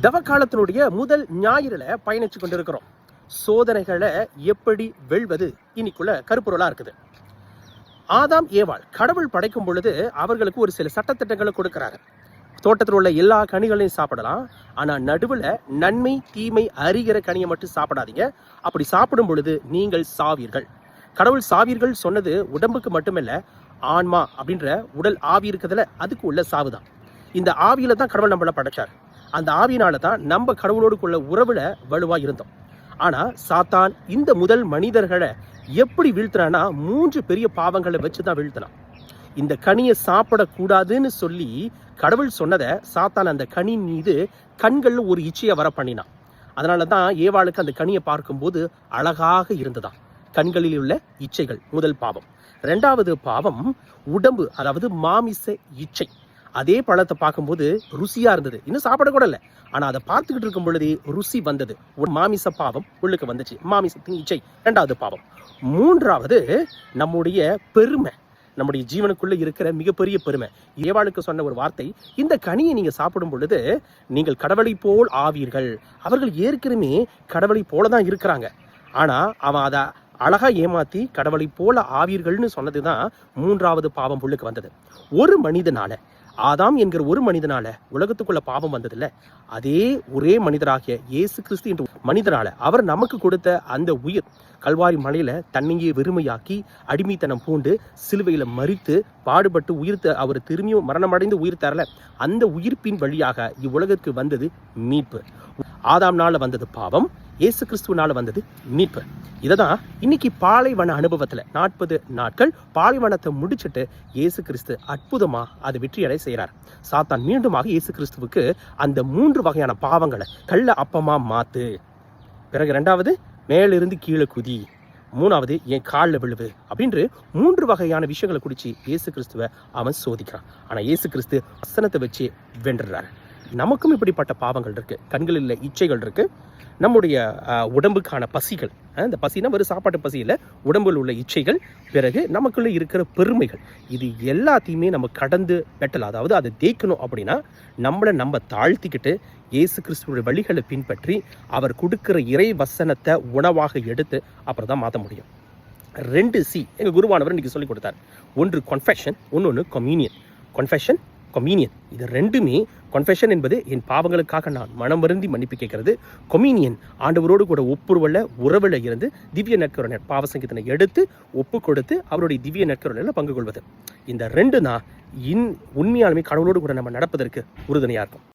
தவ காலத்தினுடைய முதல் ஞாயிறுல பயணிச்சு கொண்டிருக்கிறோம். சோதனைகளை எப்படி வெல்வது இன்னைக்குள்ள கருப்பொருளா இருக்குது. ஆதாம் ஏவாள் கடவுள் படைக்கும் பொழுது அவர்களுக்கு ஒரு சில சட்டத்திட்டங்களை கொடுக்கிறாங்க. தோட்டத்தில் உள்ள எல்லா கனிகளையும் சாப்பிடலாம், ஆனா நடுவுல நன்மை தீமை அறிகிற கனியை மட்டும் சாப்பிடாதீங்க. அப்படி சாப்பிடும் பொழுது நீங்கள் சாவீர்கள். கடவுள் சாவீர்கள் சொன்னது உடம்புக்கு மட்டுமல்ல, ஆன்மா அப்படின்ற உடல் ஆவி இருக்குதுல, அதுக்கு உள்ள சாவுதான். இந்த ஆவியில தான் கடவுள் நம்மள படைச்சார். அந்த ஆவியினால தான் நம்ம கடவுளோடுக்குள்ள உறவுல வலுவா இருந்தோம். ஆனா சாத்தான் இந்த முதல் மனிதர்களை எப்படி வீழ்த்தினான்னா 3 பெரிய பாவங்களை வச்சுதான் வீழ்த்தினான். இந்த கனியை சாப்பிடக்கூடாதுன்னு சொல்லி கடவுள் சொன்னதை சாத்தான் அந்த கனி மீது கண்கள்ல ஒரு இச்சையை வர பண்ணினான். அதனாலதான் ஏவாளுக்கு அந்த கனியை பார்க்கும்போது அழகாக இருந்ததாம். கண்களில் உள்ள இச்சைகள் முதல் பாவம். 2வது பாவம் உடம்பு, அதாவது மாமிச இச்சை. அதே பழத்தை பார்க்கும்போது ருசியா இருந்தது, இன்னும் சாப்பிடக்கூட இல்லை, ஆனா அதை பார்த்துக்கிட்டு இருக்கும் பொழுதே ருசி வந்தது. ஒரு மாமிச பாவம் உள்ளுக்கு வந்துச்சு, மாமிசத்தின் இச்சை 2வது பாவம். 3வது நம்முடைய பெருமை, நம்முடைய ஜீவனுக்குள்ள இருக்கிற மிகப்பெரிய பெருமை. ஏவாளுக்கு சொன்ன ஒரு வார்த்தை, இந்த கனியை நீங்க சாப்பிடும் பொழுது நீங்கள் கடவுளை போல் ஆவீர்கள். அவர்கள் ஏற்கனவே கடவுளை போலதான் இருக்கிறாங்க, ஆனா அவன் அதை அழகா ஏமாத்தி கடவுளை போல ஆவீர்கள்னு சொன்னதுதான் 3வது பாவம் உள்ளுக்கு வந்தது. ஒரு மனிதனால, ஆதாம் என்கிற ஒரு மனிதனால உலகத்துக்குள்ள பாவம் வந்ததில்ல, அதே ஒரே மனிதராகிய இயேசு கிறிஸ்து என்ற மனிதனால அவர் நமக்கு கொடுத்த அந்த உயிர் கல்வாரி மலையில தன்னையே வெறுமையாக்கி அடிமைத்தனம் பூண்டு சிலுவையில மரித்து பாடுபட்டு உயிர்த்த அவர் திரும்பியும் மரணமடைந்து உயிர் தரல, அந்த உயிர்ப்பின் வழியாக இவ்வுலகத்துக்கு வந்தது மீட்பு. ஆதாம்னால வந்தது பாவம், இயேசு கிறிஸ்துவனால வந்தது மீட்பு. இததான் இன்னைக்கு பாலைவன அனுபவத்துல 40 நாட்கள் பாலைவனத்தை முடிச்சுட்டு இயேசு கிறிஸ்து அற்புதமா அது வெற்றியடை செய்யறார். சாத்தான் மீண்டுமாக இயேசு கிறிஸ்துவுக்கு அந்த 3 வகையான பாவங்களை கள்ள அப்பமா மாத்து, பிறகு 2வது மேலிருந்து கீழே குதி, 3வது என் காலில் விழுவு அப்படின்று 3 வகையான விஷயங்களை குடிச்சு இயேசு கிறிஸ்துவ அவன் சோதிக்கிறான். ஆனா இயேசு கிறிஸ்து வசனத்தை வச்சு வென்றுறாரு. நமக்கும் இப்படிப்பட்ட பாவங்கள் இருக்கு, கண்களில் இச்சைகள் இருக்கு, நம்முடைய உடம்புக்கான பசிகள், இந்த பசினா வெறும் சாப்பாட்டு பசி இல்லை, உடம்பில் உள்ள இச்சைகள், பிறகு நமக்குள்ள இருக்கிற பெருமைகள், இது எல்லாத்தையுமே நம்ம கடந்து வெட்டலாம். அதாவது அதை தேய்க்கணும் அப்படின்னா நம்ம தாழ்த்திக்கிட்டு இயேசு கிறிஸ்துவோட வழிகளை பின்பற்றி அவர் கொடுக்கிற இறை வசனத்தை உணவாக எடுத்து அப்புறம் தான் மாற்ற முடியும். 2 சி எங்க குருவானவர் இன்னைக்கு சொல்லி கொடுத்தார். ஒன்று கன்ஃபெஷன், இன்னொன்று கம்யூனியன். கன்ஃபெஷன், கம்யூனியன், இது 2மே. கன்ஃபெஷன் என்பது என் பாவங்களுக்காக நான் மனம் வருந்தி மன்னிப்பு கேட்கறது. கம்யூனியன் ஆண்டவரோடு கூட ஒப்புரவுல உறவுல இருந்து திவ்ய நற்கருணை பாவ சங்கீதனை எடுத்து ஒப்பு கொடுத்து அவருடைய திவ்ய நற்கருணையில பங்கு கொள்வது. இந்த 2 தான் உண்மையாலுமே கடவுளோடு கூட நம்ம நடப்பதற்கு உறுதுணையா இருக்கும்.